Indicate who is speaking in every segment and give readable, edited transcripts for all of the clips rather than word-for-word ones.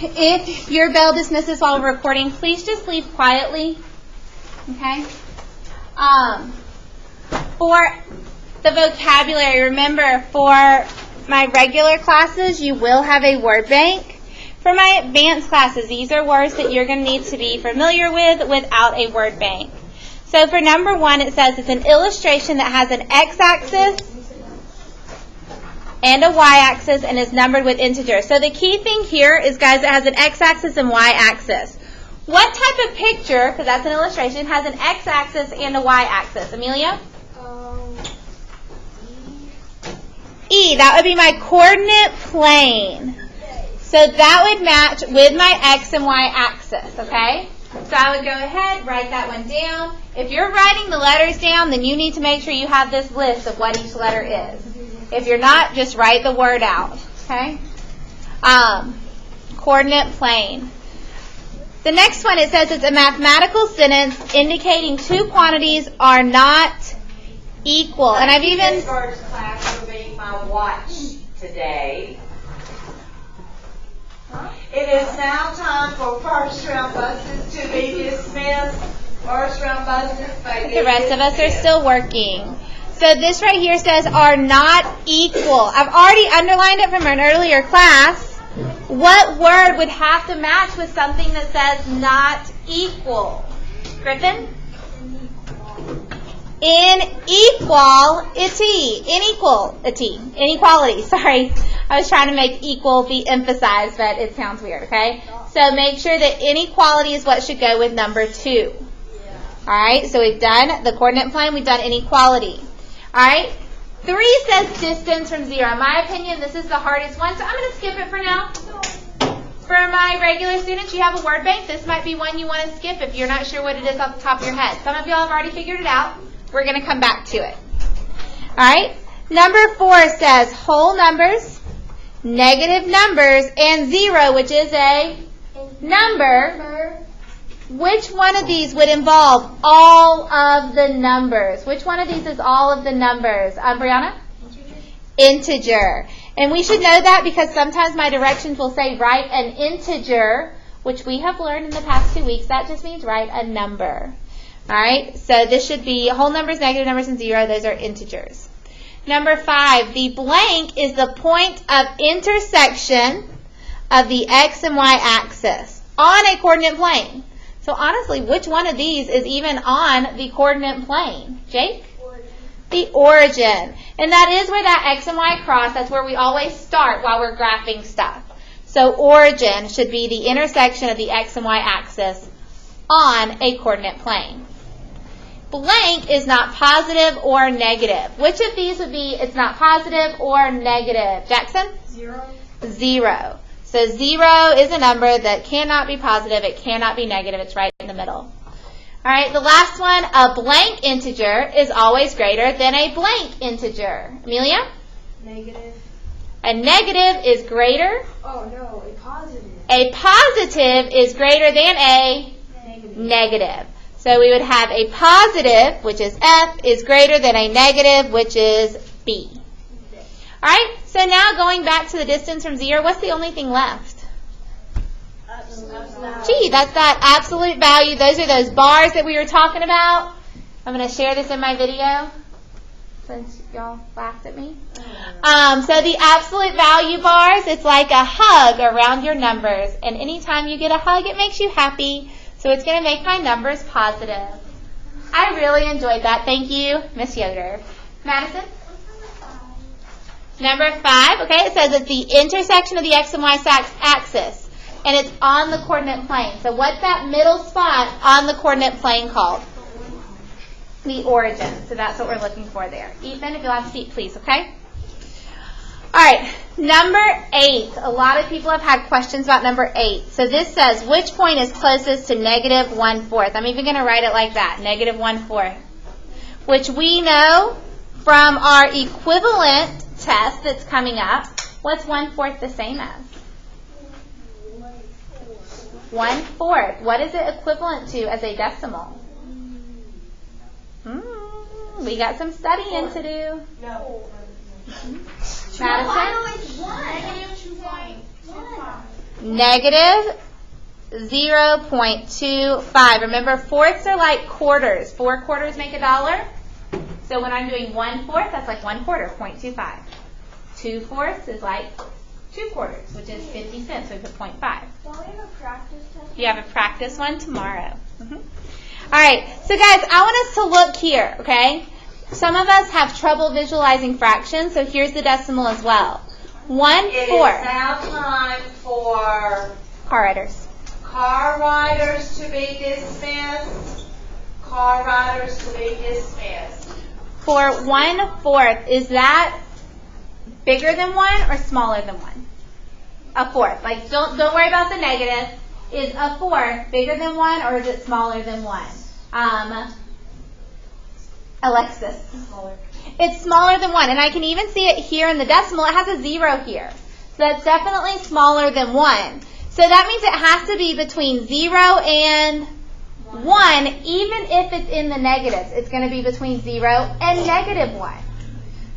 Speaker 1: if your bell dismisses while we're recording, please just leave quietly. Okay? For the vocabulary, remember, for my regular classes, you will have a word bank. For my advanced classes, these are words that you're going to need to be familiar with without a word bank. So for number 1, it says it's an illustration that has an x-axis and a y-axis and is numbered with integers. So the key thing here is, guys, it has an x-axis and y-axis. What type of picture, because that's an illustration, has an x-axis and a y-axis? Amelia? E. That would be my coordinate plane. So that would match with my x and y axis, okay? So I would go ahead, write that one down. If you're writing the letters down, then you need to make sure you have this list of what each letter is. If you're not, just write the word out, okay? Coordinate plane. The next one, it says it's a mathematical sentence indicating two quantities are not equal. And I've even...
Speaker 2: First class will be my watch today. It is now time for first round buses to be dismissed. First round buses.
Speaker 1: The rest of us are still working. So this right here says are not equal. I've already underlined it from an earlier class. What word would have to match with something that says not equal? Griffin? Inequality, sorry. I was trying to make equal be emphasized, but it sounds weird, okay? So make sure that inequality is what should go with number 2. Alright, so we've done the coordinate plane, we've done inequality. Alright, 3 says distance from 0. In my opinion, this is the hardest one, so I'm going to skip it for now. For my regular students, you have a word bank. This might be one you want to skip if you're not sure what it is off the top of your head. Some of y'all have already figured it out. We're going to come back to it. Alright, number 4 says whole numbers, negative numbers, and 0, which is a number. Which one of these would involve all of the numbers? Which one of these is all of the numbers? Brianna? Integer. And we should know that because sometimes my directions will say write an integer, which we have learned in the past 2 weeks. That just means write a number. Alright, so this should be whole numbers, negative numbers, and 0. Those are integers. Number 5, the blank is the point of intersection of the x and y axis on a coordinate plane. So honestly, which one of these is even on the coordinate plane? Jake? The origin. And that is where that x and y cross. That's where we always start while we're graphing stuff. So origin should be the intersection of the x and y axis on a coordinate plane. Blank is not positive or negative. Which of these would be it's not positive or negative? Jackson?
Speaker 3: 0.
Speaker 1: 0. So 0 is a number that cannot be positive. It cannot be negative. It's right in the middle. All right, the last one, a blank integer is always greater than a blank integer. Amelia?
Speaker 3: Negative.
Speaker 1: A negative is greater.
Speaker 3: Oh, no, a positive.
Speaker 1: A positive is greater than a negative. So we would have a positive, which is F, is greater than a negative, which is B. All right, so now going back to the distance from 0, what's the only thing left? Gee, that's that absolute value. Those are those bars that we were talking about. I'm going to share this in my video since y'all laughed at me. So the absolute value bars, it's like a hug around your numbers. And anytime you get a hug, it makes you happy. So it's going to make my numbers positive. I really enjoyed that. Thank you, Miss Yoder. Madison? Number 5, okay, it says it's the intersection of the x and y axis. And it's on the coordinate plane. So what's that middle spot on the coordinate plane called? The origin. So that's what we're looking for there. Ethan, if you'll have a seat, please, okay? All right, number 8. A lot of people have had questions about number 8. So this says, which point is closest to negative 1/4? I'm even going to write it like that, negative 1/4. Which we know from our equivalent test that's coming up, what's 1/4 the same as? 1/4. What is it equivalent to as a decimal? We got some studying to do.
Speaker 2: No.
Speaker 1: Madison? negative 0.25. Remember, fourths are like quarters. 4 quarters make $1. So when I'm doing 1/4, that's like 1/4, 0.25. 2/4 is like 2 quarters, which is 50 cents. So we put 0.5.
Speaker 3: Don't we have a practice test?
Speaker 1: You have a practice one tomorrow. All right. So guys, I want us to look here, okay? Some of us have trouble visualizing fractions, so here's the decimal as well. 1/4.
Speaker 2: It is now time for
Speaker 1: Car riders.
Speaker 2: car riders to be dismissed. Car riders to be dismissed.
Speaker 1: For 1/4, is that bigger than 1 or smaller than 1? A fourth. Like, don't worry about the negative. Is a fourth bigger than 1 or is it smaller than 1? Alexis.
Speaker 3: Smaller.
Speaker 1: It's smaller than 1, and I can even see it here in the decimal. It has a 0 here. So that's definitely smaller than 1. So that means it has to be between 0 and 1, even if it's in the negatives. It's going to be between 0 and negative 1.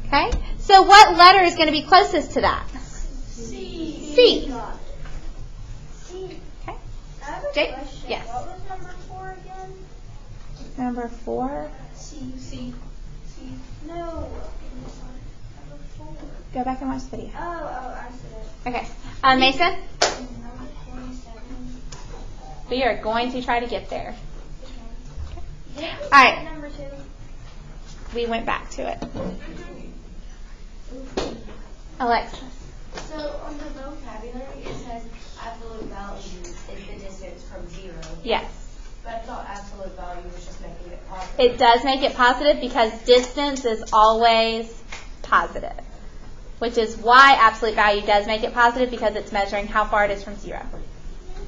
Speaker 1: Okay? So what letter is going to be closest to that?
Speaker 3: C.
Speaker 1: C.
Speaker 3: C.
Speaker 1: Okay.
Speaker 3: I have a
Speaker 1: Jake?
Speaker 3: question.
Speaker 1: Yes.
Speaker 3: What was number 4 again?
Speaker 1: Number 4.
Speaker 3: C. C. C. No. Number 4.
Speaker 1: Go back and watch the video.
Speaker 3: Oh, I see it.
Speaker 1: Okay. Mason?
Speaker 3: Number 27.
Speaker 1: We are going to try to get there.
Speaker 3: Okay.
Speaker 1: All right.
Speaker 3: Number 2.
Speaker 1: We went back to it. Alexis.
Speaker 4: So on the vocabulary, it says absolute value is the distance from 0.
Speaker 1: Yes.
Speaker 4: But I thought absolute value was just making it positive.
Speaker 1: It does make it positive because distance is always positive, which is why absolute value does make it positive, because it's measuring how far it is from 0.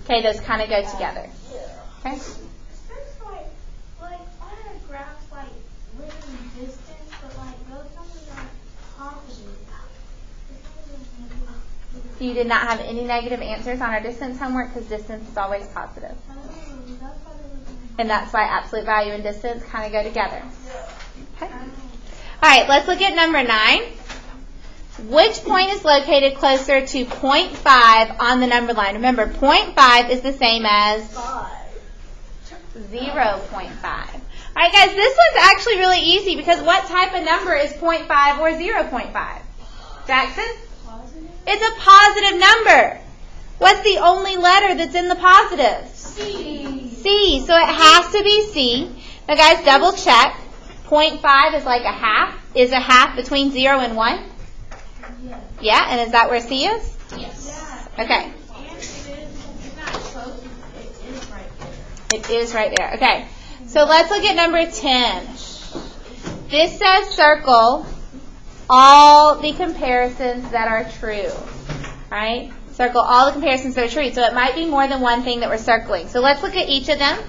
Speaker 1: Okay, those kind of go together. Okay?
Speaker 3: It's like on a graph, like literally distance, but like those numbers are positive.
Speaker 1: You did not have any negative answers on our distance homework because distance is always positive.
Speaker 3: Oh, that's why they were doing
Speaker 1: And that's why absolute value and distance kind of go together. Okay? All right, let's look at number 9. Which point is located closer to 0.5 on the number line? Remember, 0.5 is the same as 0.5. All right, guys, this one's actually really easy because what type of number is 0.5 or 0.5? Jackson?
Speaker 3: positive.
Speaker 1: It's a positive number. What's the only letter that's in the positive?
Speaker 3: C.
Speaker 1: C. So it has to be C. Now, guys, double check. 0.5 is like a half. Is a half between 0 and 1?
Speaker 3: Yes.
Speaker 1: Yeah, and is that where C is?
Speaker 3: Yes.
Speaker 1: Okay.
Speaker 3: And it's not close. It is right there.
Speaker 1: It is right there. Okay. So let's look at number 10. This says circle all the comparisons that are true. Right? Circle all the comparisons that are true. So it might be more than one thing that we're circling. So let's look at each of them.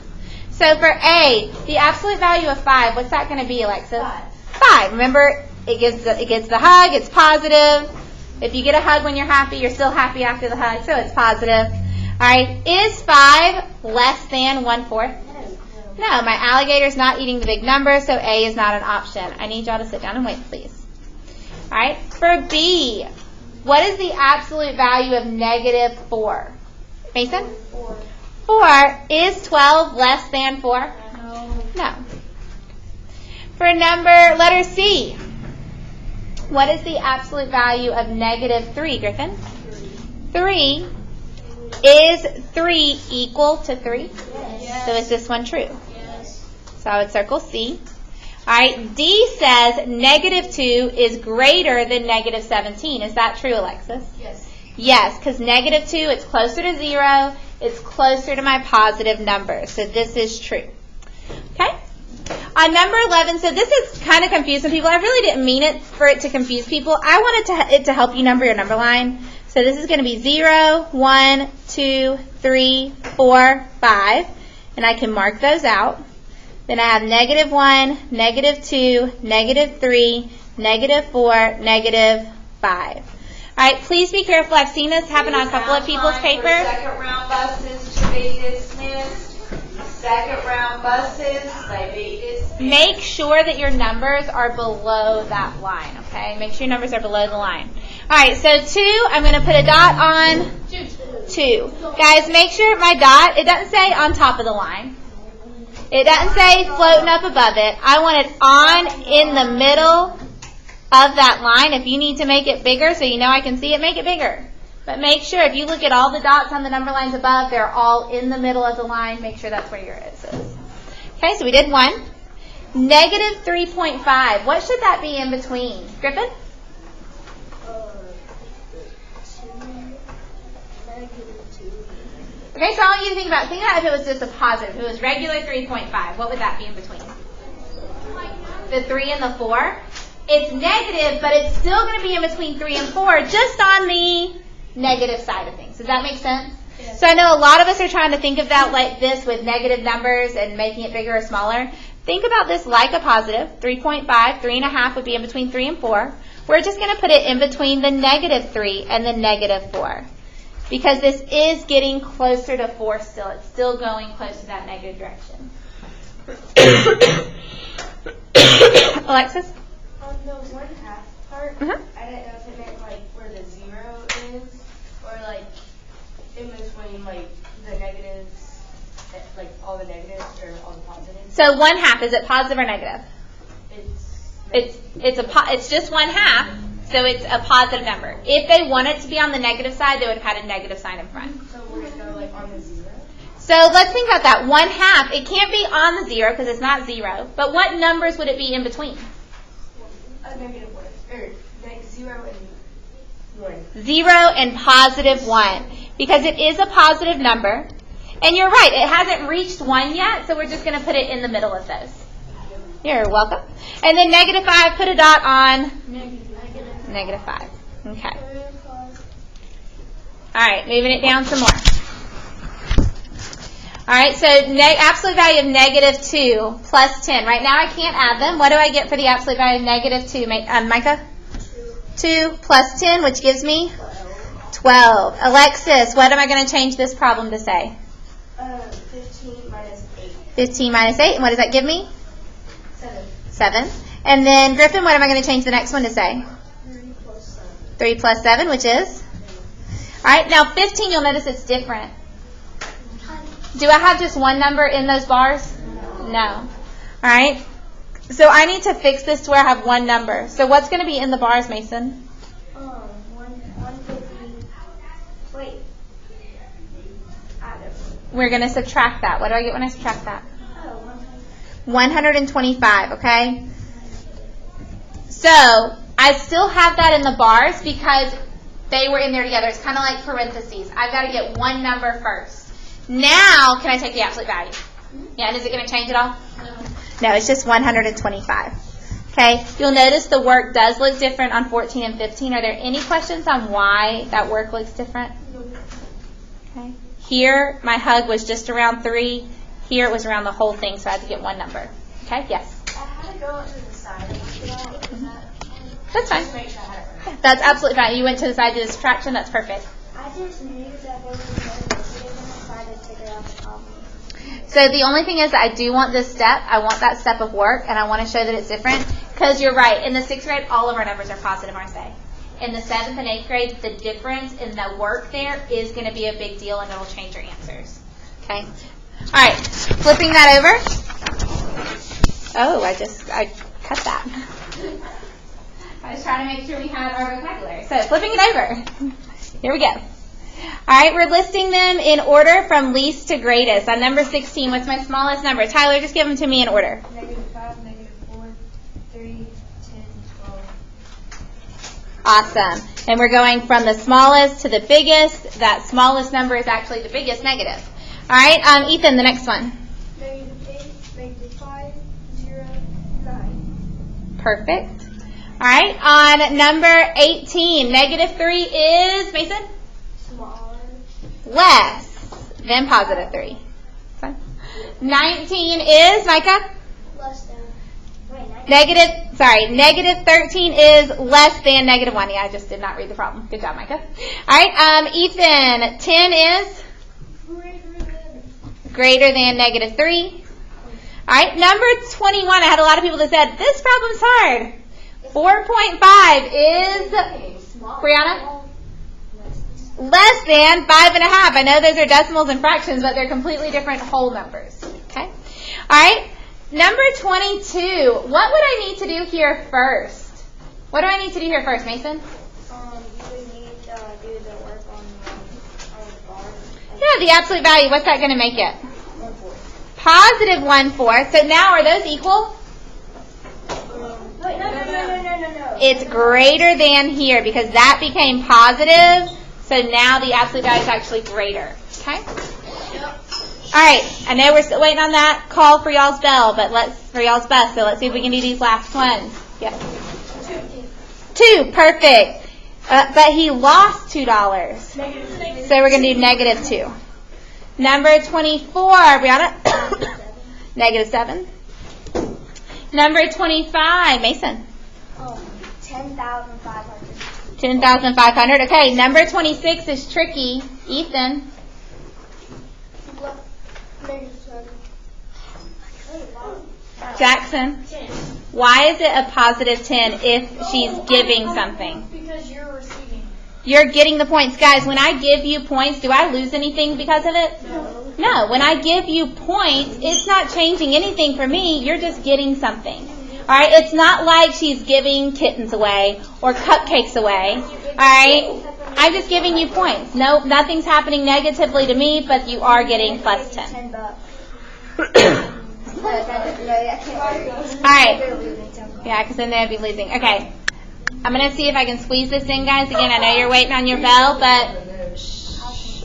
Speaker 1: So for A, the absolute value of 5, what's that going to be, Alexis? 5. Remember, it gives the hug. It's positive. If you get a hug when you're happy, you're still happy after the hug. So it's positive. All right. Is 5 less than 1/4? No, my alligator's not eating the big number, so A is not an option. I need y'all to sit down and wait, please. All right. For B, what is the absolute value of -4? Mason?
Speaker 3: 4.
Speaker 1: 4. Is 12 less than 4? No. For letter C, what is the absolute value of -3, Griffin? 3. Is 3 equal to 3?
Speaker 3: Yes.
Speaker 1: So is this one true?
Speaker 3: Yes.
Speaker 1: So I would circle C. All right, D says -2 is greater than -17. Is that true, Alexis?
Speaker 3: Yes.
Speaker 1: Yes, because -2, it's closer to 0. It's closer to my positive number. So this is true. Okay? On number 11, so this is kind of confusing people. I really didn't mean it for it to confuse people. I wanted it to help you number your number line. So this is going to be 0, 1, 2, 3, 4, 5. And I can mark those out. Then I have -1, -2, -3, -4, -5. All right, please be careful. I've seen this happen on a couple of people's paper.
Speaker 2: Second round buses to be dismissed. Second round buses may be dismissed.
Speaker 1: Make sure that your numbers are below that line, okay? Make sure your numbers are below the line. All right, so 2, I'm going to put a dot on. 2. Guys, make sure my dot, it doesn't say on top of the line. It doesn't say floating up above it. I want it on in the middle of that line. If you need to make it bigger so you know I can see it, make it bigger. But make sure if you look at all the dots on the number lines above, they're all in the middle of the line. Make sure that's where your is. Okay, so we did 1. Negative 3.5. What should that be in between? Griffin? Okay, so I want you to think about if it was just a positive. If it was regular 3.5, what would that be in between? The 3 and the 4. It's negative, but it's still going to be in between 3 and 4, just on the negative side of things. Does that make sense? Yeah. So I know a lot of us are trying to think of that like this with negative numbers and making it bigger or smaller. Think about this like a positive. 3.5, 3.5 would be in between 3 and 4. We're just going to put it in between the negative 3 and the negative 4. Because this is getting closer to 4 still. It's still going close to that negative direction. Alexis?
Speaker 4: On the 1/2 part, I didn't know if it meant like where the 0 is, or like in between like the negatives, like all the negatives or all the positives.
Speaker 1: So 1/2, is it positive or negative? It's just 1/2. So it's a positive number. If they want it to be on the negative side, they would have had a negative sign in front.
Speaker 4: So would it go like on the 0?
Speaker 1: So let's think about that. 1/2, it can't be on the 0 because it's not 0. But what numbers would it be in between?
Speaker 4: A negative 1. Or 0 and 1.
Speaker 1: 0 and positive 1. Because it is a positive number. And you're right, it hasn't reached 1 yet, so we're just going to put it in the middle of those. You're welcome. And then negative 5, put a dot on negative 5. Okay. All right, moving it down some more. All right, so absolute value of negative 2 plus 10. Right now I can't add them. What do I get for the absolute value of negative 2, Micah? 2 plus 10, which gives me 12. Alexis, what am I going to change this problem to say?
Speaker 4: 15 minus 8.
Speaker 1: 15 minus 8, and what does that give me?
Speaker 4: 7.
Speaker 1: 7. And then, Griffin, what am I going to change the next one to say?
Speaker 4: 3 plus 7.
Speaker 1: 3 plus 7, which is? All right, now 15, you'll notice it's different. Do I have just one number in those bars? No. All right. So I need to fix this to where I have one number. So what's going to be in the bars, Mason?
Speaker 3: 150. Wait.
Speaker 1: We're going to subtract that. What do I get when I subtract that?
Speaker 3: Oh,
Speaker 1: 125, okay? So I still have that in the bars because they were in there together. It's kind of like parentheses. I've got to get one number first. Now, can I take the absolute value? Yeah, and is it going to change at all? No, it's just 125. Okay, you'll notice the work does look different on 14 and 15. Are there any questions on why that work looks different? Okay. Here, my hug was just around 3. Here, it was around the whole thing, so I had to get one number. Okay, yes?
Speaker 4: I had to go to the side of the
Speaker 1: That's fine.
Speaker 4: Just make sure I had it right.
Speaker 1: That's absolutely fine. You went to the side to the subtraction. That's perfect.
Speaker 3: I just knew that there was no negative and I tried to figure out the problem.
Speaker 1: So the only thing is I do want this step. I want that step of work, and I want to show that it's different. Because you're right. In the 6th grade, all of our numbers are positive, aren't they? In the 7th and 8th grade, the difference in the work there is going to be a big deal, and it'll change your answers. Okay? All right. Flipping that over. Oh, I cut that. I was trying to make sure we had our vocabulary. So flipping it over. Here we go. All right, we're listing them in order from least to greatest. On number 16, what's my smallest number? Tyler, just give them to me in order.
Speaker 4: -5, -4, 3, 10, 12.
Speaker 1: Awesome. And we're going from the smallest to the biggest. That smallest number is actually the biggest negative. All right, Ethan, the next one.
Speaker 3: -8, -5, 0, 9.
Speaker 1: Perfect. All right, on number 18, -3 is, Mason?
Speaker 3: Smaller.
Speaker 1: Less than positive 3. Fine. 19 is, Micah?
Speaker 3: Less than. Wait,
Speaker 1: Negative 13 is less than -1. Yeah, I just did not read the problem. Good job, Micah. All right, Ethan, 10 is? Greater than -3. All right, number 21. I had a lot of people that said, this problem's hard. 4.5 is, Brianna? Less than 5.5. I know those are decimals and fractions, but they're completely different whole numbers. Okay? All right. Number 22. What would I need to do here first? What do I need to do here first, Mason?
Speaker 3: You would need to do the work on the bar.
Speaker 1: Yeah, the absolute value. What's that going to make it?
Speaker 3: 1/4.
Speaker 1: Positive 1/4. So now are those equal?
Speaker 3: Wait, no.
Speaker 1: It's greater than here because that became positive. So now the absolute value is actually greater. Okay? All right. I know we're still waiting on that call for y'all's bell, but for y'all's best. So let's see if we can do these last ones. Yes. 2. Perfect. But he lost $2. So we're going to do -2. Number 24, Brianna. -7. Number 25, Mason.
Speaker 3: 10,500.
Speaker 1: 10,500. Okay, number 26 is tricky. Ethan. Jackson.
Speaker 3: 10.
Speaker 1: Why is it a positive 10 if she's giving something?
Speaker 3: Because you're receiving.
Speaker 1: You're getting the points. Guys, when I give you points, do I lose anything because of it? No. When I give you points, it's not changing anything for me. You're just getting something. All right? It's not like she's giving kittens away or cupcakes away. All right? I'm just giving you points. Nope, nothing's happening negatively to me, but you are getting plus 10. All right. Yeah, because then they'd be losing. Okay. I'm going to see if I can squeeze this in, guys. Again, I know you're waiting on your bell, but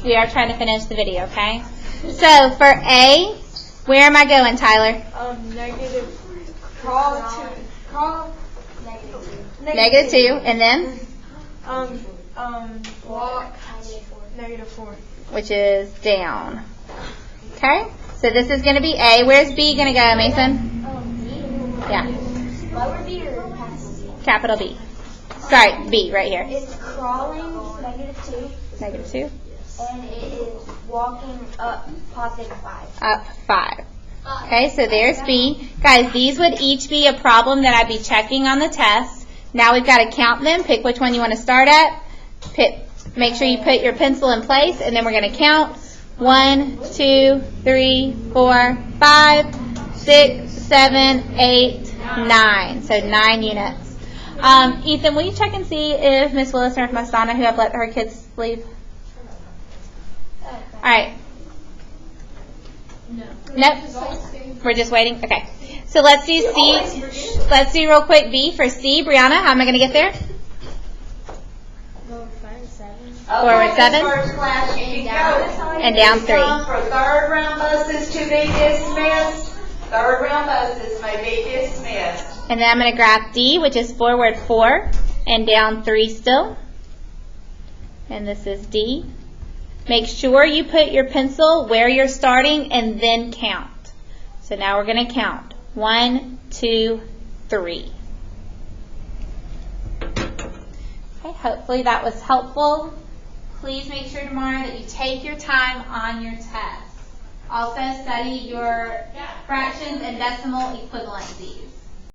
Speaker 1: we are trying to finish the video, okay? So, for A, where am I going, Tyler?
Speaker 4: Crawl
Speaker 1: -2. And then?
Speaker 4: walk -4.
Speaker 1: Which is down. Okay? So this is going to be A. Where's B going to go, Mason? Yeah.
Speaker 3: Lower B or
Speaker 1: Capital B. Sorry, B right here.
Speaker 3: It's crawling -2.
Speaker 1: -2.
Speaker 3: And it is walking up +5.
Speaker 1: Up 5. Okay, so there's B. Guys, these would each be a problem that I'd be checking on the test. Now we've got to count them. Pick which one you want to start at. Make sure you put your pencil in place, and then we're going to count. 1, 2, 3, 4, 5, 6, 7, 8, 9. So 9 units. Ethan, will you check and see if Miss Willis or Miss Donna, who have let her kids leave? All right. No. Nope. We're just waiting. Okay. So let's do C. Let's do real quick B for C. Brianna, how am I going to get there? Forward 7.
Speaker 2: First class, you can go.
Speaker 1: And down 3.
Speaker 2: For third round buses to be dismissed. Third round buses may be dismissed.
Speaker 1: And then I'm going to graph D, which is forward 4 and down 3 still. And this is D. Make sure you put your pencil where you're starting and then count. So now we're going to count. 1, 2, 3. Okay, hopefully that was helpful. Please make sure tomorrow that you take your time on your test. Also study your fractions and decimal equivalencies.